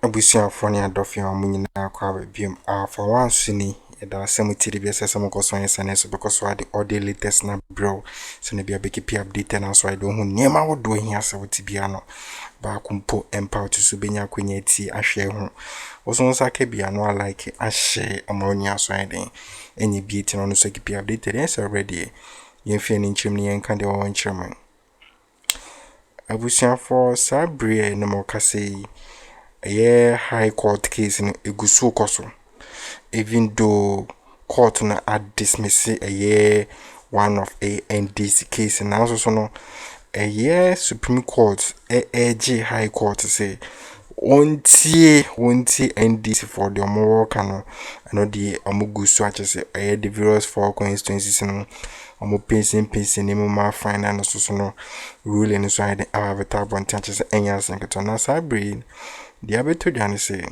abusuafo ne adɔfe a mo nyinaa kwa biom for one suni da semutiri bi sese mo koso yen sene so because wa the audio latest na bro so ne bia be keep update na so I don't hu niema wo do hia se wuti bia no ba kumpo empower to so benya kwanya ti ahwe hu wo so nsa ka bia no like ahye amonia so den enye bi ti no so keep update yes already yen fi ni nchim ni yen kan de won nchim abusuafo sabre ne mo kase high court case in egusu koso even though court na dismiss one of a NDC case and also so no Supreme Court high court say won't NDC for the more cano and the amugusu say the various four constituencies no pacing ma fine and also no ruling so I have a tab on touches enyas and na sabre the abeto dan say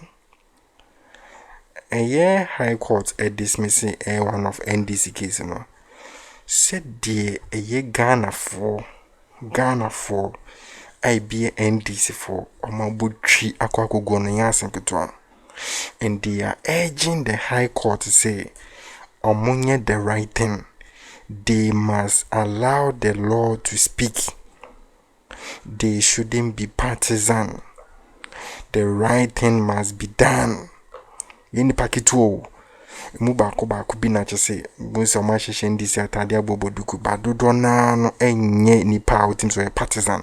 high court dismissing one of NDC case no said the Ghana for I be NDC for omabutri akwakogo no yasen keto and they are urging the high court to say omonye the right thing. They must allow the law to speak. They shouldn't be partisan. The right thing must be done. Yeni paketu mu ba ko bi na chese bu so ma hyehyɛ ndisi atade aboboduku ba dodo na no enye nipa utim so partisan,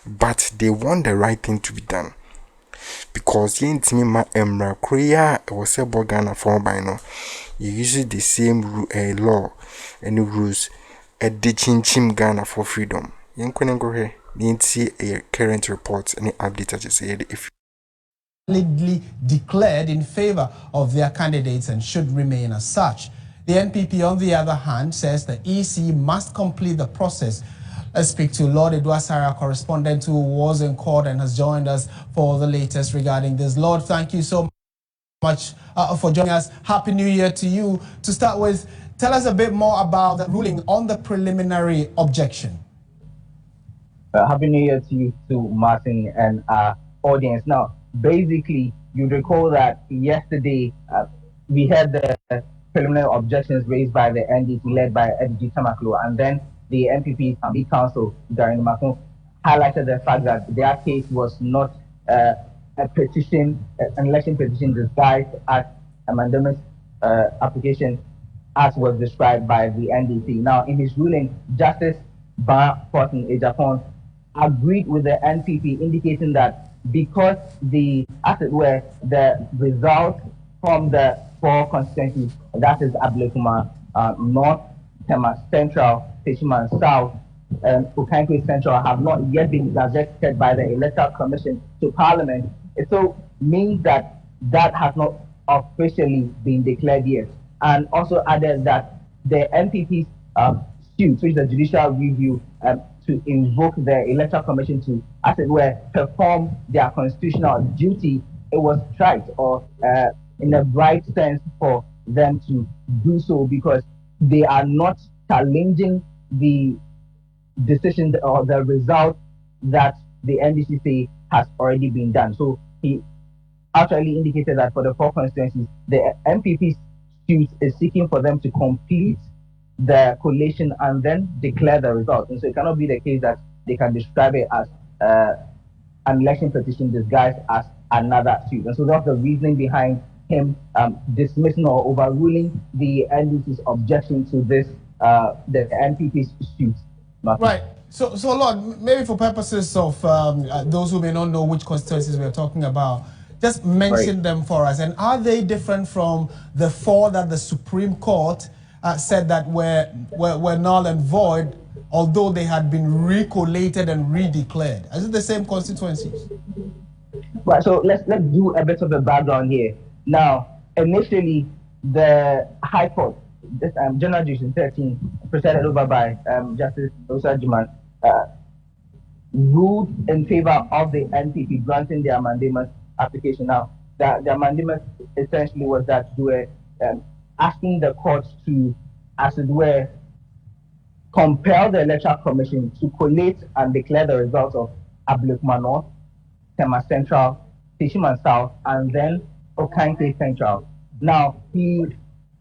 but they want the right thing to be done because yentimi ma emra korea was say Ghana for by no you use the same law and rules the chinchim Ghana for freedom yenkone go here yenti current reports and updates just say if declared in favor of their candidates and should remain as such. The NPP, on the other hand, says the EC must complete the process. Let's speak to Lord Edward Sarah, correspondent who was in court and has joined us for the latest regarding this. Lord, thank you so much for joining us. Happy New Year to you. To start with, tell us a bit more about the ruling on the preliminary objection. Happy New Year to you too, Martin, and our audience. Now, basically, you recall that yesterday we had the preliminary objections raised by the NDC led by Edgy Tamaklo, and then the NPP Assembly Council during the Macron highlighted the fact that their case was not a petition, an election petition disguised as a mandamus application as was described by the NDC. Now, in his ruling, Justice Ba Fortin Ejapon agreed with the NPP, indicating that because as it were, the result from the four constituencies, that is Ablekuma North, Tema Central, Fisherman South, and Ukankwe Central, have not yet been rejected by the Electoral Commission to Parliament. It so means that has not officially been declared yet. And also added that the NPP's suit, which is the judicial review, to invoke the Electoral Commission to, as it were, perform their constitutional duty, it was right or in a right sense for them to do so because they are not challenging the decision or the result that the NDC has already been done. So he actually indicated that for the four constituencies, the MPP's suit is seeking for them to complete the collation and then declare the result. And so it cannot be the case that they can describe it as an election petition disguised as another suit. And so that's the reasoning behind him dismissing or overruling the NDC's objection to this, the NPP's suit. Right. So Lord, maybe for purposes of those who may not know which constituencies we're talking about, just mention them for us. And are they different from the four that the Supreme Court said that were null and void, although they had been recollated and redeclared? Is it the same constituencies? Right, so let's do a bit of a background here. Now, initially, the High Court, this General Judicial 13, presided over by Justice Osa Juman, ruled in favor of the NPP granting their mandamus application. Now, their mandamus essentially was that they were asking the courts to, as it were, compel the Electoral Commission to collate and declare the results of Ablekuma North, Tema Central, Tishiman South, and then Okankwe Central. Now, he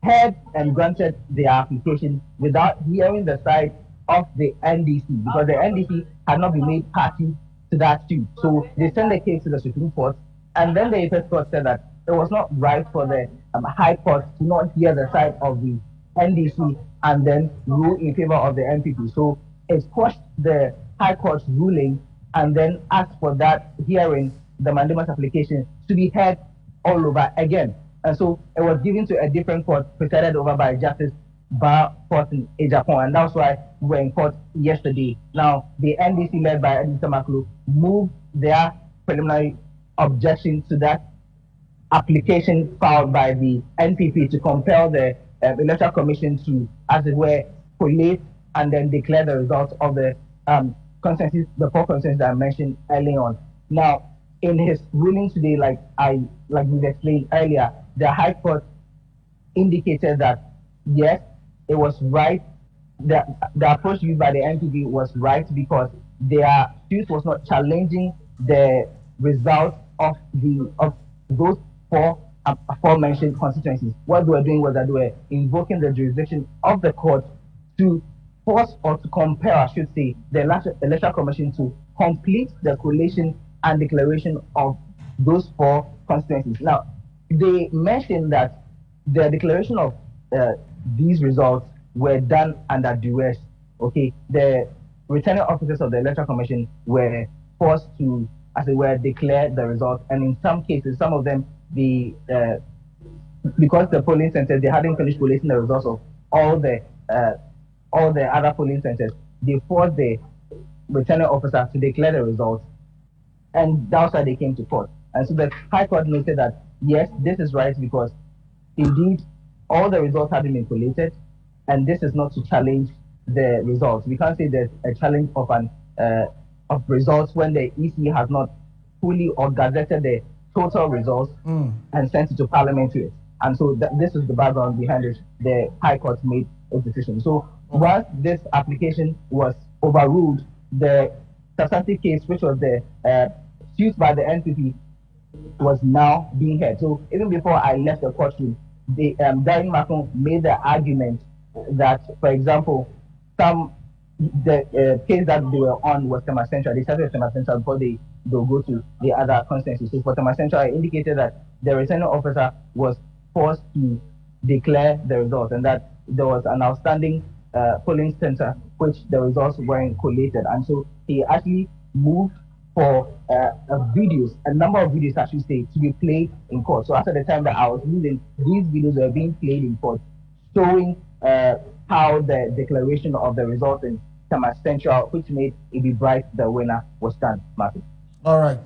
heard and granted their application without hearing the side of the NDC, because the NDC had not been made party to that suit. So they sent the case to the Supreme Court, and then the Apex Court said that it was not right for the High Court to not hear the side of the NDC and then rule in favor of the NPP. So it pushed the High Court's ruling and then asked for that hearing, the mandamus application, to be heard all over again. And so it was given to a different court presided over by Justice Bar Court in Japan, and that's why we were in court yesterday. Now, the NDC led by Edison Maklu moved their preliminary objection to that application filed by the NPP to compel the Electoral Commission to, as it were, collate and then declare the results of the consensus, the 4 consensus that I mentioned earlier on. Now, in his ruling today, like we explained earlier, the High Court indicated that yes, it was right. The approach used by the NPP was right because their suit was not challenging the result of those 4 aforementioned constituencies. What they were doing was that they were invoking the jurisdiction of the court to force or to compel, I should say, the Electoral Commission to complete the collation and declaration of those 4 constituencies. Now, they mentioned that the declaration of these results were done under duress. Okay, the returning officers of the Electoral Commission were forced to, as it were, declare the results, and in some cases, some of them, because the polling centers, they hadn't finished collating the results of all the other polling centers, they forced the returning officer to declare the results, and that's why they came to court. And so the High Court noted that yes, this is right because indeed all the results have been collated, and this is not to challenge the results. We can't say there's a challenge of results when the EC has not fully or gazetted the total results and sent it to Parliament to it. And so this is the background behind it. The High Court made a decision. So once this application was overruled, the substantive case, which was the suit by the NPP, was now being heard. So even before I left the courtroom, the Darren Macron made the argument that, for example, the case that they were on was Tema Central. They started with Tema Central before they'll go to the other constituencies. So for Tema Central, I indicated that the returning officer was forced to declare the results, and that there was an outstanding polling center which the results weren't collated. And so he actually moved for a number of videos, I should say, to be played in court. So after the time that I was leaving, these videos were being played in court, showing how the declaration of the results in Tema Central, which made Ibi Bright the winner, was done. Martin. All right,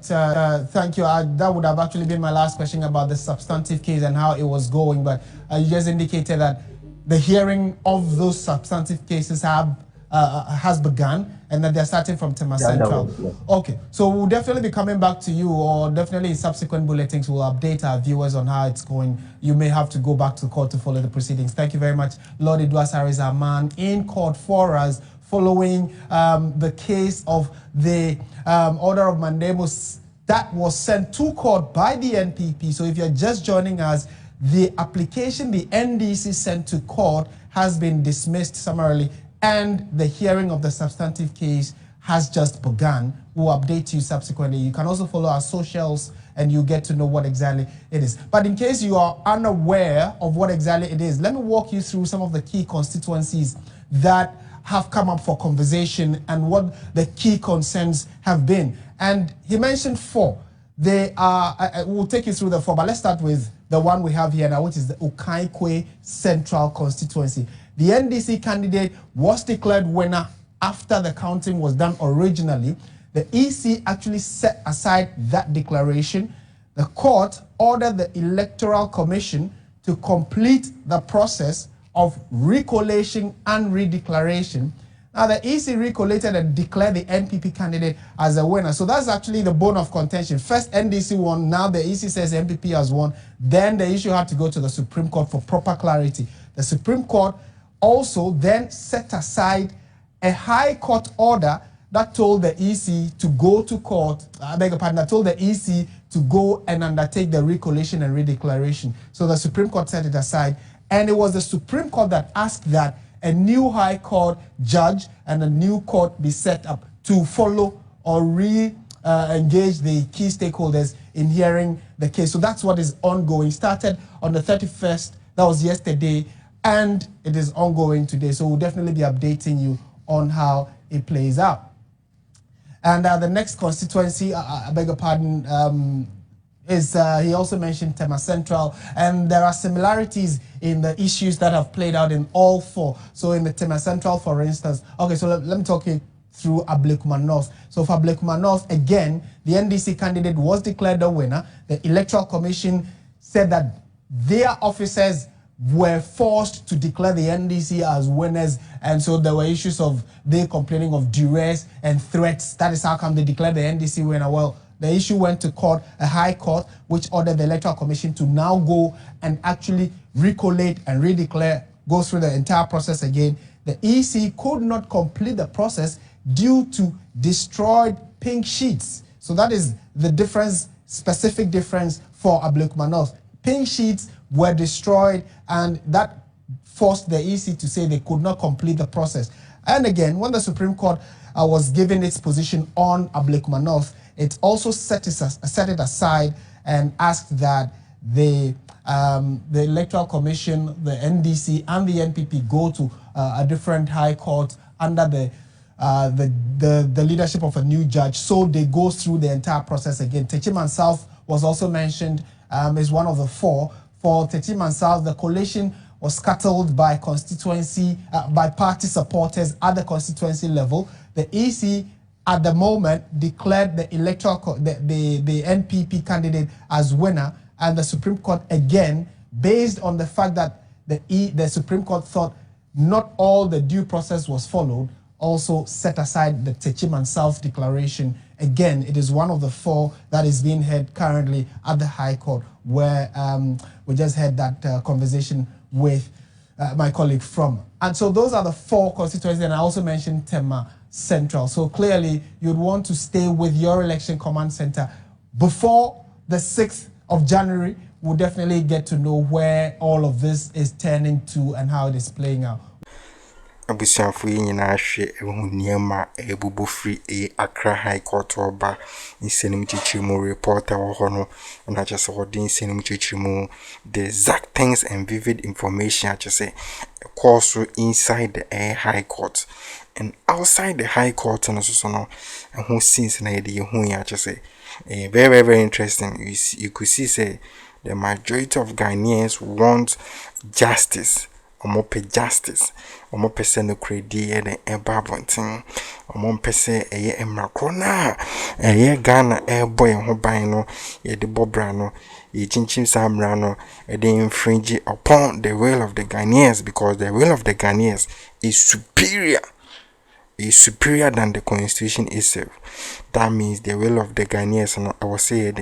thank you. That would have actually been my last question about the substantive case and how it was going, but you just indicated that the hearing of those substantive cases has begun, and that they're starting from Tema Central. Okay, so we'll definitely be coming back to you, or definitely in subsequent bulletins we'll update our viewers on how it's going. You may have to go back to court to follow the proceedings. Thank you very much. Lord Idwasari is our man in court for us, following the case of the order of mandamus that was sent to court by the NPP. So if you're just joining us, the application the NDC sent to court has been dismissed summarily, and the hearing of the substantive case has just begun. We'll update you subsequently. You can also follow our socials and you get to know what exactly it is. But in case you are unaware of what exactly it is, let me walk you through some of the key constituencies that have come up for conversation and what the key concerns have been. And he mentioned 4. They are, we'll take you through the 4, but let's start with the one we have here now, which is the Okankwe Central constituency. The NDC candidate was declared winner after the counting was done originally. The EC actually set aside that declaration. The court ordered the Electoral Commission to complete the process of recollation and redeclaration. Now, the EC recollated and declared the NPP candidate as a winner. So that's actually the bone of contention. First, NDC won. Now the EC says NPP has won. Then the issue had to go to the Supreme Court for proper clarity. The Supreme Court also then set aside a High Court order that told the EC to go to court, I beg your pardon, that told the EC to go and undertake the recollation and redeclaration. So the Supreme Court set it aside, and it was the Supreme Court that asked that a new High Court judge and a new court be set up to follow or engage the key stakeholders in hearing the case. So that's what is ongoing. Started on the 31st, that was yesterday, and it is ongoing today. So we'll definitely be updating you on how it plays out. And the next constituency, I beg your pardon, is he also mentioned Tema Central, and there are similarities in the issues that have played out in all four. So in the Tema Central, for instance, okay, so let me talk you through Ablekuma North. So for Ablekuma North, again, the NDC candidate was declared the winner. The Electoral Commission said that their officers were forced to declare the NDC as winners, and so there were issues of they complaining of duress and threats. That is how come they declared the NDC winner. Well, the issue went to court, a high court, which ordered the Electoral Commission to now go and actually recollate and redeclare, go through the entire process again. The EC could not complete the process due to destroyed pink sheets. So that is the difference, specific difference for Ablekuma North. Pink sheets were destroyed, and that forced the EC to say they could not complete the process. And again, when the Supreme Court was given its position on Ablekuma North, it also set it aside and asked that the Electoral Commission, the NDC, and the NPP go to a different high court under the leadership of a new judge, so they go through the entire process again. Techiman South was also mentioned, is one of the four. For Techiman South, the coalition was scuttled by constituency, by party supporters at the constituency level. The EC at the moment declared the the NPP candidate as winner, and the Supreme Court again, based on the fact that the Supreme Court thought not all the due process was followed, also set aside the Techiman South declaration. Again, it is one of the four that is being heard currently at the High Court, where we just had that conversation with my colleague from. And so those are the four constituencies, and I also mentioned Tema Central. So clearly, you'd want to stay with your election command center. Before the 6th of January, we'll definitely get to know where all of this is turning to and how it is playing out. Abusianfo yi nyina hwe ehuniema ebubu free Accra High Court oba insenim chichimu reporter wo hono na chese hodin insenim chichimu the exact things and vivid information achese course inside the High Court and outside the High Court no so no who since na yede hu ya achese very very interesting. You could see say the majority of Ghanaians want justice. Omope justice, omope se no kredi e eba bonten, omope se eye emrakrona, eye Ghana boy ho ban no, ye de bobra no, ye chinchim samra no, e de infringe upon the will of the Ghanaians, because the will of the Ghanaians is superior than the constitution itself. That means the will of the Ghanaians, and I was saying,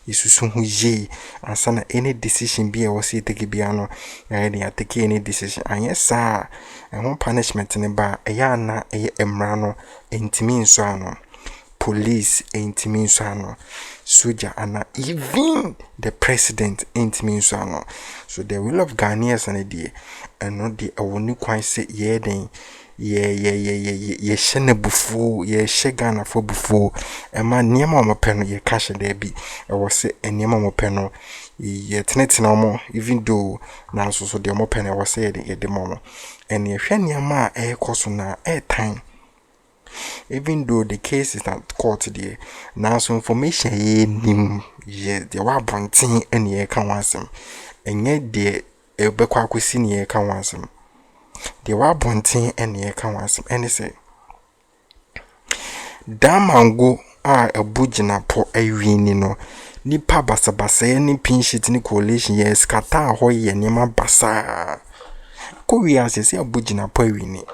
is susunhuji, and sana any decision be I was say take biano, and take any decision. And yes, sir, and one punishment in the bar, a yana, a emrano, intimin sano, police, intimin sano, soldier, and even the president, intimin sano. So the will of Ghanaians and idea, and not the only quite say, yeah, then. Ye shene bufu ye shegana for bufu ema niema mo peno ye cash there be I was say niema mo peno ye tenetina mo, even though na so de mo peno was say ye de mo and ye hwe niema koso na time, even though the case is not court there now, so information ye nim ye de wa bontin and ye kan wansem enye de ebekwa akosi ne ye kan wansem. They were bunting and ye can was any say. Damango are a bujina po a no. Ni pa basa ni pin sheet ni coalition yes kata hoy ye nema basa. Korea says a bujina po wini.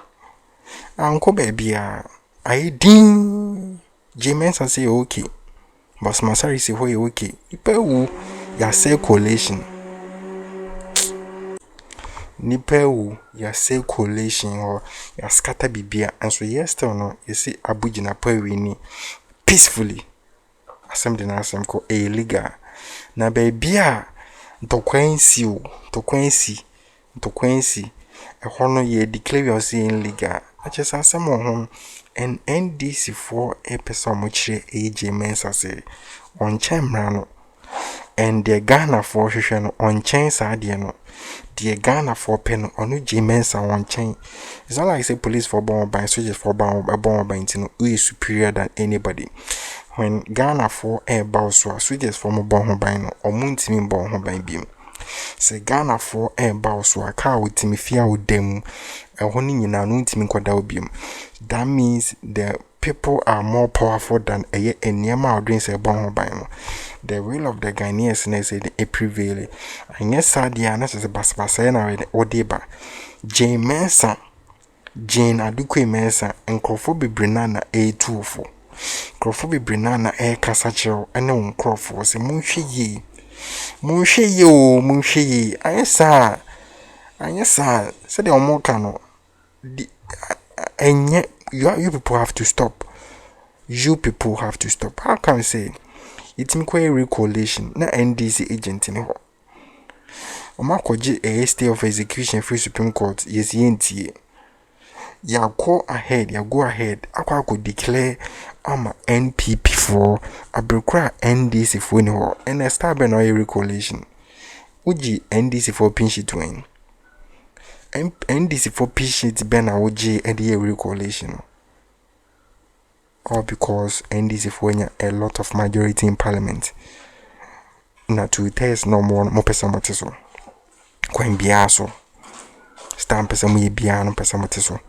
Uncle baby I ding James say okay. But Masari say hoy okay. Ipe wu ya say coalition. nipa ya say coalition or ya scatter bibia and so yes still no you see abugina pawini peacefully asem de na asem ko illegal na bibia ntokwansi ehɔ no ye declare yourself illegal achese asem ho and NDC for episode mo kire AJ Mensa say on chamra no and the Ghana for hwehwe no on chain saade no the Ghana for pen on J Mensa on chain. It's not like say police for bomb by soldiers for bomb by intino who is superior than anybody. When Ghana for air bow so soldiers for mo bomb by no or muntimi bomb by beam. Say Ghana for air bow so a car with me fear with them a honey in an ultimate quadrubium. That means the people are more powerful than a year and Yama drinks a bomb by no. The will of the Ghanaians said a prevail. And yes, Sadia as a basbasena or deba. Jane Mensa, Jane Aduque Mensa, and Crawford Brenana A24. Crawford Brenana A Casachel, and no Crawford was a Munshi ye. I said the Omokano. And yet, you people have to stop. You people have to stop. How can I say? It's inquiry coalition, na NDC agent in ho. Omakoji a stay of execution free Supreme Court, yes, yenti. Ya go ahead. Akwa could declare ama NPP for abrekra NDC for ni ho. And a star ben or coalition. Uji NDC for pinchit win. NDC for pinchit ben uji and the coalition. Or because NDC for a lot of majority in parliament. Na to test no more pesa moteso. Kwen biaso. Stamp pesa mu bia no pesa moteso.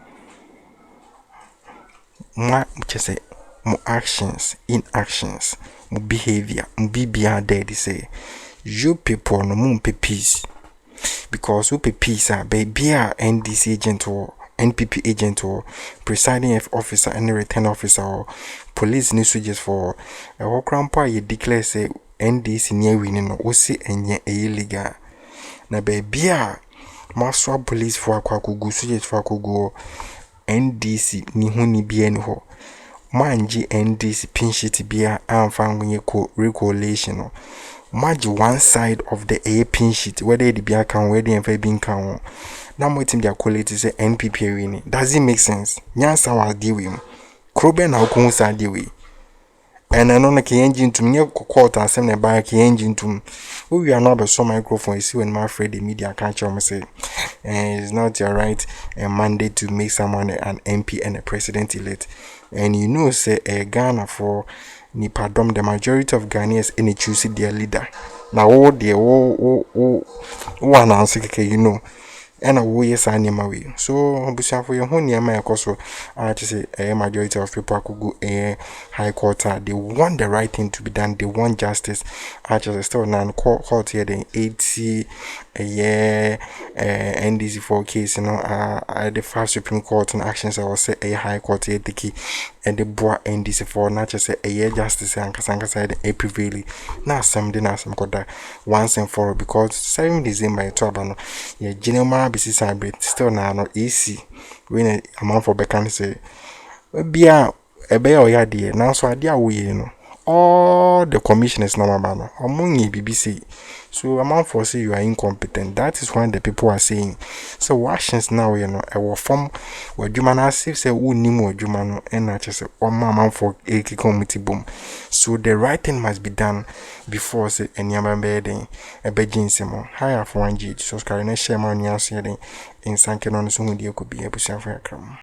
Mo chese mo actions, inactions, mo behavior, mo bibia dead say. You people no mo peace. Because who peace are baby NDC agent or NPP agent or presiding officer and return officer or police news soldiers for a whole grandpa you declare say NDC near winning or see enye illegal. Na baby maswa police for akwakugu soldiers for akugo NDC ni huni bi ni ho. Manji NDC pinshit bia amfangunye ko recoalition. Manji one side of the A pinshit whether the bia can where the enfa bin kan. Now mo team their quality say NPP winning. Does it make sense? Nyansa wa deal with Kroben na okun sa deal with. And I know na ke engine to me court asem na ba ke engine to we are not so microphone you see when my friend the media catch me say it's not your right and mandate to make someone an MP and a president elect. And you know say Ghana for nipadom the majority of Ghanaians any choose their leader. Now all the one answer you know. And a way yes way. So busa for your home near my so I just say a majority of people could go a high court. They want the right thing to be done, they want justice. I just still non court here the 80 a year NDC for case, you know, the first Supreme Court and actions I will say a high court here the key and the boy NDC for not just say a year justice and Kasanga side a prevailing. Now something as some got that once and for all because 7 December to yeah general bisi celebrate still na no easy when a amount for bekan say bia ebe oya de na so ade awoye no all the commissioners no mama no omunyi BBC so amount for say you are incompetent. That is what the people are saying. So washings now you know e wo form wadwuma na save say wonni mu wadwuma no e na che say o amount for a committee boom. So the right thing must be done before say anyama be den e be ginsemo higher for 1G so carry na share ma nyaso ye den in sanke no so hu de ko bi abusia for Akroma.